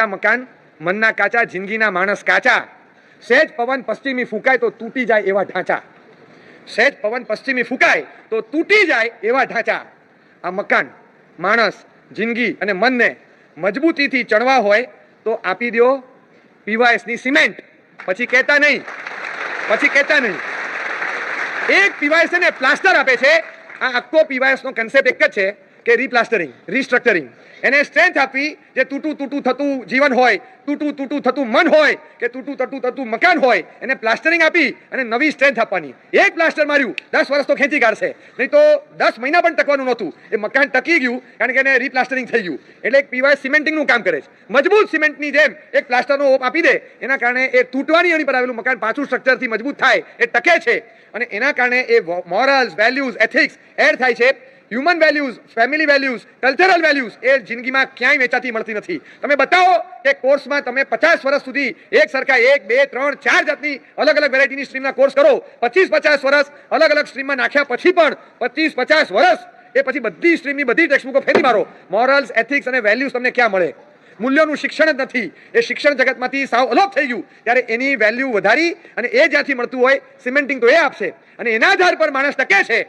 મકાન મનના કાચા, જિંદગીના માણસ કાચા. સહેજ પવન પશ્ચિમી ફૂંકાય તો તૂટી જાય એવા ઢાંચા. સહેજ પવન પશ્ચિમી ફૂંકાય તો તૂટી જાય એવા ઢાંચા. આ મકાન, માણસ, જિંદગી અને મનને મજબૂતીથી ચણવા હોય તો આપી દો પીવાયસની સિમેન્ટ. પછી કહેતા નહીં. એક પીવાયસ ને પ્લાસ્ટર આપે છે. આ આખો પીવાયસનો કન્સેપ્ટ એક જ છે કે રીપ્લાસ્ટરિંગ, રીસ્ટ્રક્ચરિંગ. એને સ્ટ્રેન્થ આપી, જે તૂટું થતું જીવન હોય, તૂટું થતું મન હોય કે તૂટું થતું મકાન હોય, એને પ્લાસ્ટરિંગ આપી અને નવી સ્ટ્રેન્થ આપવાની. એક પ્લાસ્ટર માર્યું 10 વર્ષ તો ખેંચી કાઢશે, નહીં તો 10 મહિના પણ ટકવાનું નહોતું. એ મકાન ટકી ગયું કારણ કે એને રીપ્લાસ્ટરિંગ થઈ ગયું. એટલે એક પીવાય સિમેન્ટિંગનું કામ કરે છે. મજબૂત સિમેન્ટની જેમ એક પ્લાસ્ટરનો ઓપ આપી દે, એના કારણે એ તૂટવાની એની પર આવેલું મકાન પાછું સ્ટ્રક્ચરથી મજબૂત થાય, એ ટકે છે. અને એના કારણે એ મોરલ્સ, વેલ્યુઝ, એથિક્સ એડ થાય છે. Human values, family values, cultural values એ જિંદગીમાં ક્યાંય વેચાતી મળતી નથી. તમે બતાવો કે કોર્સમાં તમે 50 વર્ષ સુધી એક સરખા 1, 2, 3, 4 જાતની અલગ અલગ વેરાયટીની સ્ટ્રીમના કોર્સ કરો, 25-50 વર્ષ અલગ અલગ સ્ટ્રીમમાં નાખ્યા પછી પણ 25-50 વર્ષ એ પછી બધી સ્ટ્રીમની બધી ટેક્સ્ટબુકો ફેરી મારો, મોરલ્સ, એથિક્સ અને વેલ્યુઝ તમને ક્યાં મળે? મૂલ્યોનું શિક્ષણ જ નથી. એ શિક્ષણ જગતમાંથી સાવ અલોપ થઈ ગયું. ત્યારે એની વેલ્યુ વધારી અને એ જ્યાંથી મળતું હોય સિમેન્ટિંગ તો એ આપશે અને એના આધાર પર માણસ ટકે છે.